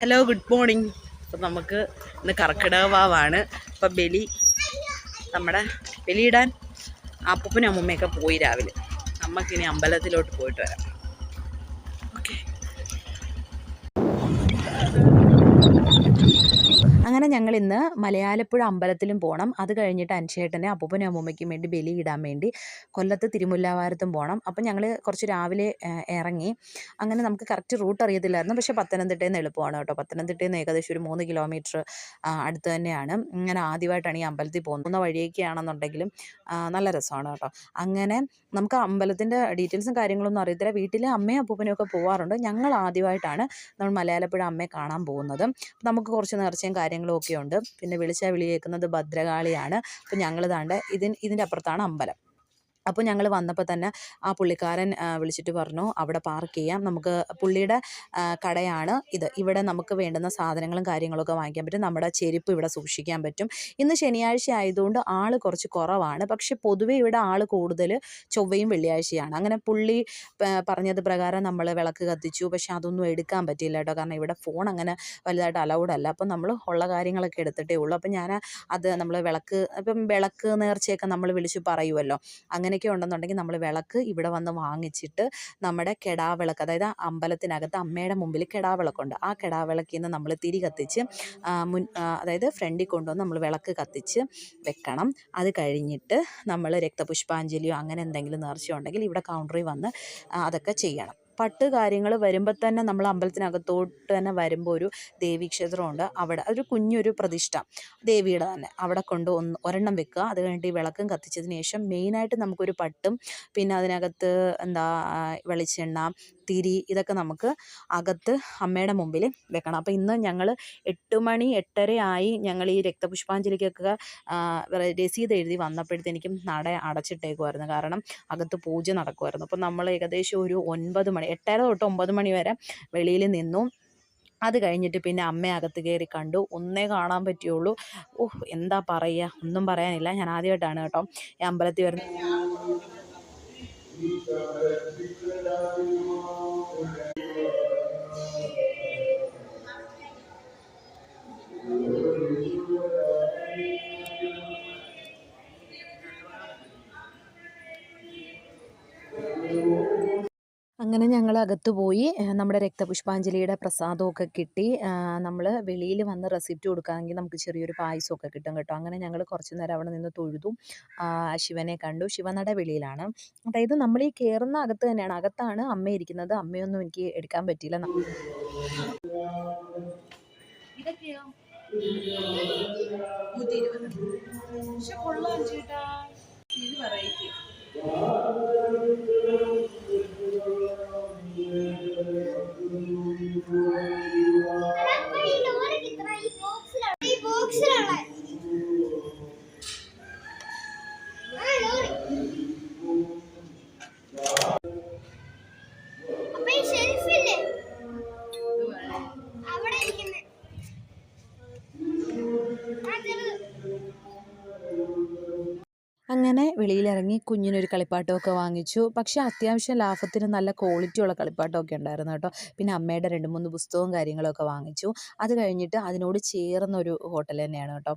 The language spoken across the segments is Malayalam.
Hello, good morning. അപ്പം നമുക്ക് ഇന്ന് കർക്കിടക വാവാണ്. അപ്പം നമ്മുടെ ബലിയിടാൻ അപ്പൂപ്പനും അമ്മൂമ്മയൊക്കെ പോയി രാവിലെ. നമുക്കിനി അമ്പലത്തിലോട്ട് പോയിട്ട് വരാം. ഓക്കെ. അങ്ങനെ ഞങ്ങൾ ഇന്ന് മലയാലപ്പുഴ അമ്പലത്തിലും പോകണം. അത് കഴിഞ്ഞിട്ട് അൻഷേട്ടനെ അപ്പൂപ്പനും അമ്മൂമ്മയ്ക്കും വേണ്ടി ബലിയിടാൻ വേണ്ടി കൊല്ലത്ത് തിരുമുല്ലാവാരത്തും പോകണം. അപ്പം ഞങ്ങൾ കുറച്ച് രാവിലെ ഇറങ്ങി. അങ്ങനെ നമുക്ക് കറക്റ്റ് റൂട്ട് അറിയത്തില്ലായിരുന്നു. പക്ഷേ പത്തനംതിട്ടയിൽ നിന്ന് എളുപ്പമാണ് കേട്ടോ. പത്തനംതിട്ടയിൽ നിന്ന് ഏകദേശം ഒരു 3 കിലോമീറ്റർ അടുത്ത് തന്നെയാണ്. ഇങ്ങനെ ആദ്യമായിട്ടാണ് ഈ അമ്പലത്തിൽ പോകുന്ന വഴിയൊക്കെ ആണെന്നുണ്ടെങ്കിലും നല്ല രസമാണ് കേട്ടോ. അങ്ങനെ നമുക്ക് അമ്പലത്തിൻ്റെ ഡീറ്റെയിൽസും കാര്യങ്ങളൊന്നും അറിയത്തില്ല. വീട്ടിൽ അമ്മയും അപ്പൂപ്പനും ഒക്കെ പോകാറുണ്ട്. ഞങ്ങൾ ആദ്യമായിട്ടാണ് നമ്മൾ മലയാലപ്പുഴ അമ്മയെ കാണാൻ പോകുന്നത്. നമുക്ക് കുറച്ച് നേർച്ചയും കാര്യങ്ങളും ഒക്കെ ഉണ്ട്. പിന്നെ വിളിച്ചാൽ വിളി കേൾക്കുന്നത് ഭദ്രകാളിയാണ്. അപ്പോൾ ഞങ്ങൾ ദാണ്ട് ഇതിൻ്റെ അപ്പുറത്താണ് അമ്പലം. അപ്പോൾ ഞങ്ങൾ വന്നപ്പോൾ തന്നെ ആ പുള്ളിക്കാരൻ വിളിച്ചിട്ട് പറഞ്ഞു അവിടെ പാർക്ക് ചെയ്യാം. നമുക്ക് പുള്ളിയുടെ കടയാണ് ഇത്. ഇവിടെ നമുക്ക് വേണ്ടുന്ന സാധനങ്ങളും കാര്യങ്ങളൊക്കെ വാങ്ങിക്കാൻ പറ്റും. നമ്മുടെ ചെരുപ്പ് ഇവിടെ സൂക്ഷിക്കാൻ പറ്റും. ഇന്ന് ശനിയാഴ്ച ആയതുകൊണ്ട് ആൾ കുറച്ച് കുറവാണ്. പക്ഷേ പൊതുവേ ഇവിടെ ആൾ കൂടുതൽ ചൊവ്വയും വെള്ളിയാഴ്ചയാണ്. അങ്ങനെ പുള്ളി പറഞ്ഞത് പ്രകാരം നമ്മൾ വിളക്ക് കത്തിച്ചു. പക്ഷേ അതൊന്നും എടുക്കാൻ പറ്റിയില്ല കേട്ടോ. കാരണം ഇവിടെ ഫോൺ അങ്ങനെ വലുതായിട്ട് അലൗഡ് അല്ല. അപ്പം നമ്മൾ ഉള്ള കാര്യങ്ങളൊക്കെ എടുത്തിട്ടേ ഉള്ളൂ. അപ്പം ഞാൻ അത് നമ്മൾ വിളക്ക് നേർച്ചയൊക്കെ നമ്മൾ വിളിച്ച് പറയുമല്ലോ. അങ്ങനെയൊക്കെ ഉണ്ടെന്നുണ്ടെങ്കിൽ നമ്മൾ വിളക്ക് ഇവിടെ വന്ന് വാങ്ങിച്ചിട്ട് നമ്മുടെ കെടാവിളക്ക്, അതായത് അമ്പലത്തിനകത്ത് അമ്മയുടെ മുമ്പിൽ കെടാവിളക്കുണ്ട്. ആ കെടാവിളക്കിൽ നിന്ന് നമ്മൾ തിരി കത്തിച്ച് അതായത് ഫ്രണ്ടിൽ കൊണ്ടുവന്ന് നമ്മൾ വിളക്ക് കത്തിച്ച് വെക്കണം. അത് കഴിഞ്ഞിട്ട് നമ്മൾ രക്തപുഷ്പാഞ്ജലിയോ അങ്ങനെ എന്തെങ്കിലും നേർച്ചയോ ഉണ്ടെങ്കിൽ ഇവിടെ കൗണ്ടറിൽ വന്ന് അതൊക്കെ ചെയ്യണം. പട്ട് കാര്യങ്ങൾ വരുമ്പോൾ തന്നെ നമ്മൾ അമ്പലത്തിനകത്തോട്ട് തന്നെ വരുമ്പോൾ ഒരു ദേവീക്ഷേത്രമുണ്ട്. അവിടെ ഒരു കുഞ്ഞൊരു പ്രതിഷ്ഠ ദേവിയുടെ തന്നെ അവിടെ കൊണ്ട് ഒരെണ്ണം വെക്കുക. അത് കഴിഞ്ഞിട്ട് ഈ വിളക്കും കത്തിച്ചതിന് ശേഷം മെയിനായിട്ട് നമുക്കൊരു പട്ടും പിന്നെ അതിനകത്ത് വെളിച്ചെണ്ണ, തിരി, ഇതൊക്കെ നമുക്ക് അകത്ത് അമ്മയുടെ മുമ്പിൽ വെക്കണം. അപ്പോൾ ഇന്ന് ഞങ്ങൾ 8 മണി 8:30 ആയി. ഞങ്ങൾ ഈ രക്തപുഷ്പാഞ്ജലിക്കൊക്കെ രസീത് എഴുതി വന്നപ്പോഴത്തേക്കും നട അടച്ചിട്ടേക്കുമായിരുന്നു. കാരണം അകത്ത് പൂജ നടക്കുമായിരുന്നു. അപ്പോൾ നമ്മൾ ഏകദേശം ഒരു 9 മണി 8:30 തൊട്ട് 9 മണി വരെ വെളിയിൽ നിന്നു. അത് കഴിഞ്ഞിട്ട് പിന്നെ അമ്മയെ അകത്ത് കയറി കണ്ടു. ഒന്നേ കാണാൻ പറ്റുള്ളൂ. എന്താ പറയുക, ഒന്നും പറയാനില്ല. ഞാൻ ആദ്യമായിട്ടാണ് കേട്ടോ ഈ അമ്പലത്തിൽ വരുന്നത്. അങ്ങനെ ഞങ്ങൾ അകത്ത് പോയി. നമ്മുടെ രക്തപുഷ്പാഞ്ജലിയുടെ പ്രസാദമൊക്കെ കിട്ടി. നമ്മൾ വെളിയിൽ വന്ന് റെസിപ്റ്റ് കൊടുക്കുകയാണെങ്കിൽ നമുക്ക് ചെറിയൊരു പായസമൊക്കെ കിട്ടും കേട്ടോ. അങ്ങനെ ഞങ്ങൾ കുറച്ച് നേരം അവിടെ നിന്ന് തൊഴുതു. ശിവനെ കണ്ടു. ശിവനട വെളിയിലാണ്. അതായത് നമ്മൾ ഈ കയറുന്ന അകത്ത് തന്നെയാണ്. അകത്താണ് അമ്മ ഇരിക്കുന്നത്. അമ്മയൊന്നും എനിക്ക് എടുക്കാൻ പറ്റിയില്ല. ഇതൊക്കെയോ 120. പക്ഷെ കൊള്ളാം ചേട്ടാ, ഇത് വെറൈറ്റി. അങ്ങനെ വെളിയിലിറങ്ങി കുഞ്ഞിനൊരു കളിപ്പാട്ടമൊക്കെ വാങ്ങിച്ചു. പക്ഷേ അത്യാവശ്യം ലാഭത്തിന് നല്ല ക്വാളിറ്റിയുള്ള കളിപ്പാട്ടമൊക്കെ ഉണ്ടായിരുന്നു കേട്ടോ. പിന്നെ അമ്മയുടെ 2-3 പുസ്തകവും കാര്യങ്ങളൊക്കെ വാങ്ങിച്ചു. അത് കഴിഞ്ഞിട്ട് അതിനോട് ചേർന്നൊരു ഹോട്ടൽ തന്നെയാണ് കേട്ടോ.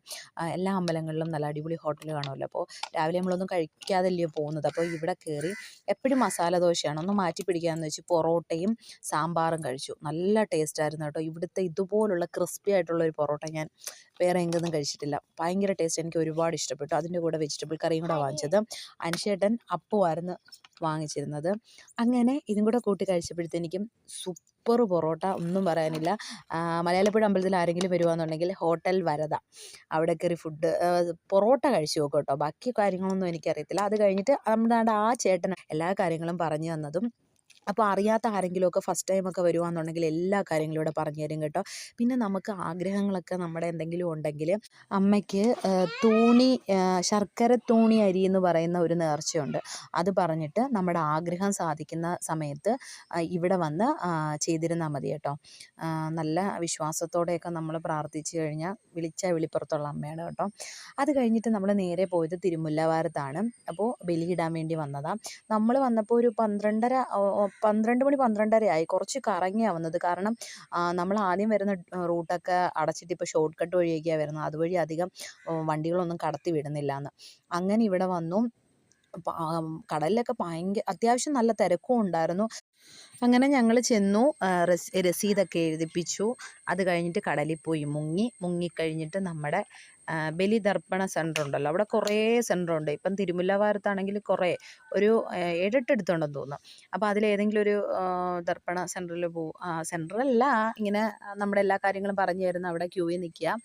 എല്ലാ അമ്പലങ്ങളിലും നല്ല അടിപൊളി ഹോട്ടൽ കാണുമല്ലോ. അപ്പോൾ രാവിലെ നമ്മളൊന്നും കഴിക്കാതല്ലയോ പോകുന്നത്. അപ്പോൾ ഇവിടെ കയറി എപ്പോഴും മസാല ദോശയാണ്. ഒന്ന് മാറ്റി പിടിക്കാമെന്ന് വെച്ച് പൊറോട്ടയും സാമ്പാറും കഴിച്ചു. നല്ല ടേസ്റ്റായിരുന്നു കേട്ടോ. ഇവിടുത്തെ ഇതുപോലുള്ള ക്രിസ്പി ആയിട്ടുള്ളൊരു പൊറോട്ട ഞാൻ വേറെ എങ്ങൊന്നും കഴിച്ചിട്ടില്ല. ഭയങ്കര ടേസ്റ്റ്, എനിക്ക് ഒരുപാട് ഇഷ്ടപ്പെട്ടു. അതിൻ്റെ കൂടെ വെജിറ്റബിൾ കറിയും കൂടെ വാങ്ങിച്ചത്. അൻഷേട്ടൻ അപ്പമായിരുന്നു വാങ്ങിച്ചിരുന്നത്. അങ്ങനെ ഇതും കൂടെ കൂട്ടി കഴിച്ചപ്പോഴത്തേക്കും സൂപ്പർ പൊറോട്ട, ഒന്നും പറയാനില്ല. മലയാലപ്പുഴ അമ്പലത്തിൽ ആരെങ്കിലും വരുവാണെന്നുണ്ടെങ്കിൽ ഹോട്ടൽ വരദ അവിടെ കയറി പൊറോട്ട കഴിച്ചു നോക്കും കേട്ടോ. ബാക്കി കാര്യങ്ങളൊന്നും എനിക്കറിയത്തില്ല. അത് കഴിഞ്ഞിട്ട് നമ്മുടെ ആ ചേട്ടൻ എല്ലാ കാര്യങ്ങളും പറഞ്ഞു തന്നതും. അപ്പോൾ അറിയാത്ത ആരെങ്കിലുമൊക്കെ ഫസ്റ്റ് ടൈമൊക്കെ വരുവാണെന്നുണ്ടെങ്കിൽ എല്ലാ കാര്യങ്ങളും ഇവിടെ പറഞ്ഞു തരും കേട്ടോ. പിന്നെ നമുക്ക് ആഗ്രഹങ്ങളൊക്കെ നമ്മുടെ എന്തെങ്കിലും ഉണ്ടെങ്കിൽ അമ്മയ്ക്ക് ശർക്കര തൂണി അരി എന്ന് പറയുന്ന ഒരു നേർച്ചയുണ്ട്. അത് പറഞ്ഞിട്ട് നമ്മുടെ ആഗ്രഹം സാധിക്കുന്ന സമയത്ത് ഇവിടെ വന്ന് ചെയ്തിരുന്നാൽ മതി കേട്ടോ. നല്ല വിശ്വാസത്തോടെയൊക്കെ നമ്മൾ പ്രാർത്ഥിച്ചു കഴിഞ്ഞാൽ വിളിച്ചാൽ വിളിപ്പുറത്തുള്ള അമ്മയാണ് കേട്ടോ. അത് കഴിഞ്ഞിട്ട് നമ്മൾ നേരെ പോയത് തിരുമുല്ലവാരത്താണ്. അപ്പോൾ ബലിയിടാൻ വേണ്ടി വന്നതാണ്. നമ്മൾ വന്നപ്പോൾ ഒരു 12:30 12 മണി 12:30 ആയി. കുറച്ച് കറങ്ങിയാണ് വന്നത്. കാരണം നമ്മൾ ആദ്യം വരുന്ന റൂട്ടൊക്കെ അടച്ചിട്ട് ഇപ്പോൾ ഷോർട്ട് കട്ട് വഴിയൊക്കെയാണ് വരുന്നത്. അതുവഴി അധികം വണ്ടികളൊന്നും കടത്തി വിടുന്നില്ലാന്ന്. അങ്ങനെ ഇവിടെ വന്നു. കടലിലൊക്കെ അത്യാവശ്യം നല്ല തിരക്കും ഉണ്ടായിരുന്നു. അങ്ങനെ ഞങ്ങൾ ചെന്നു. രസീതൊക്കെ എഴുതിപ്പിച്ചു. അത് കഴിഞ്ഞിട്ട് കടലിൽ പോയി മുങ്ങിക്കഴിഞ്ഞിട്ട് നമ്മുടെ ബലിതർപ്പണ സെൻ്റർ ഉണ്ടല്ലോ, അവിടെ കുറേ സെൻ്ററുണ്ട്. ഇപ്പം തിരുമുല്ലവാരത്താണെങ്കിൽ കുറേ ഒരു 7-8 എടുത്തുണ്ടെന്ന് തോന്നുന്നു. അപ്പോൾ അതിലേതെങ്കിലും ഒരു ദർപ്പണ സെൻ്ററിൽ പോവും. സെൻ്ററല്ല, ഇങ്ങനെ നമ്മുടെ എല്ലാ കാര്യങ്ങളും പറഞ്ഞു തരുന്ന അവിടെ ക്യൂവിൽ നിൽക്കുക.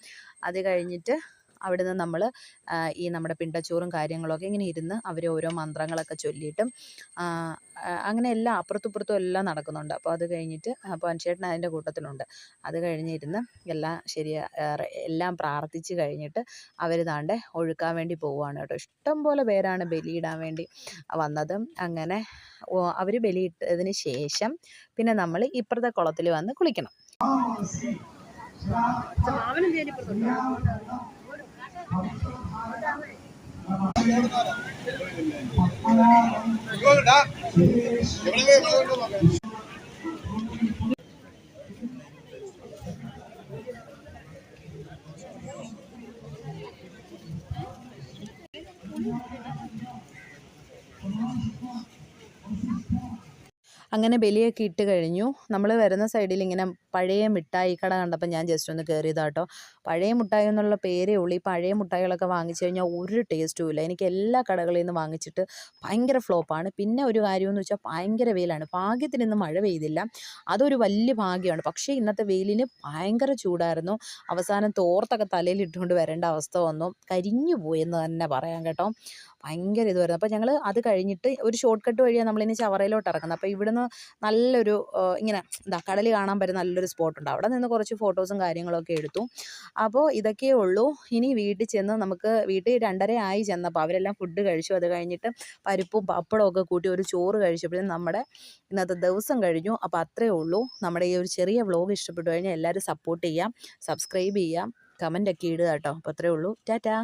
അത് കഴിഞ്ഞിട്ട് അവിടുന്ന് നമ്മൾ ഈ നമ്മുടെ പിണ്ടച്ചോറും കാര്യങ്ങളൊക്കെ ഇങ്ങനെ ഇരുന്ന് അവർ ഓരോ മന്ത്രങ്ങളൊക്കെ ചൊല്ലിയിട്ടും അങ്ങനെ എല്ലാം അപ്പുറത്തും ഇപ്പുറത്തും എല്ലാം നടക്കുന്നുണ്ട്. അപ്പോൾ അത് കഴിഞ്ഞിട്ട് അപ്പോൾ അനുചേട്ടൻ അതിൻ്റെ കൂട്ടത്തിലുണ്ട്. അത് കഴിഞ്ഞിരുന്ന് എല്ലാം പ്രാർത്ഥിച്ച് കഴിഞ്ഞിട്ട് അവർ ദാണ്ടെ ഒഴുക്കാൻ വേണ്ടി പോവുകയാണ് കേട്ടോ. ഇഷ്ടംപോലെ പേരാണ് ബലിയിടാൻ വേണ്ടി വന്നത്. അങ്ങനെ അവർ ബലിയിട്ടതിന് ശേഷം പിന്നെ നമ്മൾ ഇപ്പുറത്തെ കുളത്തിൽ വന്ന് കുളിക്കണം. അങ്ങനെ ബലിയൊക്കെ ഇട്ട് കഴിഞ്ഞു. നമ്മൾ വരുന്ന സൈഡിൽ ഇങ്ങനെ പഴയ മിഠായി കട കണ്ടപ്പോൾ ഞാൻ ജസ്റ്റ് ഒന്ന് കയറിയതാട്ടോ. പഴയ മിഠായി എന്നുള്ള പേരേ ഉള്ളൂ. ഈ പഴയ മിഠായികളൊക്കെ വാങ്ങിച്ചു കഴിഞ്ഞാൽ ഒരു ടേസ്റ്റും ഇല്ല. എനിക്ക് എല്ലാ കടകളിൽ നിന്ന് വാങ്ങിച്ചിട്ട് ഭയങ്കര ഫ്ലോപ്പാണ്. പിന്നെ ഒരു കാര്യമെന്ന് വെച്ചാൽ ഭയങ്കര വെയിലാണ്. ഭാഗ്യത്തിന് ഇന്ന് മഴ പെയ്തില്ല, അതൊരു വലിയ ഭാഗ്യമാണ്. പക്ഷേ ഇന്നത്തെ വെയിലിന് ഭയങ്കര ചൂടായിരുന്നു. അവസാനം തോർത്തൊക്കെ തലയിൽ ഇട്ടുകൊണ്ട് വരേണ്ട അവസ്ഥ വന്നു. കരിഞ്ഞു പോയെന്ന് തന്നെ പറയാം കേട്ടോ. ഭയങ്കര ഇതുമായിരുന്നു. അപ്പോൾ ഞങ്ങൾ അത് കഴിഞ്ഞിട്ട് ഒരു ഷോർട്ട് കട്ട് വഴിയാണ് നമ്മളിനി ചവറയിലോട്ട് ഇറങ്ങുന്നത്. അപ്പോൾ ഇവിടുന്ന് നല്ലൊരു ഇങ്ങനെ കടൽ കാണാൻ പറ്റുന്ന നല്ലൊരു സ്പോട്ടുണ്ട്. അവിടെ നിന്ന് കുറച്ച് ഫോട്ടോസും കാര്യങ്ങളൊക്കെ എടുത്തു. അപ്പോൾ ഇതൊക്കെയേ ഉള്ളൂ. ഇനി വീട്ടിൽ ചെന്ന് വീട്ടിൽ 2:30 ആയി ചെന്നപ്പോൾ. അവരെല്ലാം ഫുഡ് കഴിച്ചു. അത് കഴിഞ്ഞിട്ട് പരിപ്പും പപ്പടവും ഒക്കെ കൂട്ടി ഒരു ചോറ് കഴിച്ചപ്പോഴും നമ്മുടെ ഇന്നത്തെ ദിവസം കഴിഞ്ഞു. അപ്പോൾ അത്രയേ ഉള്ളൂ. നമ്മുടെ ഈ ഒരു ചെറിയ വ്ലോഗ് ഇഷ്ടപ്പെട്ടു കഴിഞ്ഞാൽ എല്ലാവരും സപ്പോർട്ട് ചെയ്യാം, സബ്സ്ക്രൈബ് ചെയ്യാം, കമൻ്റൊക്കെ ഇടുക കേട്ടോ. അപ്പോൾ അത്രയേ ഉള്ളൂ. ടാറ്റാ.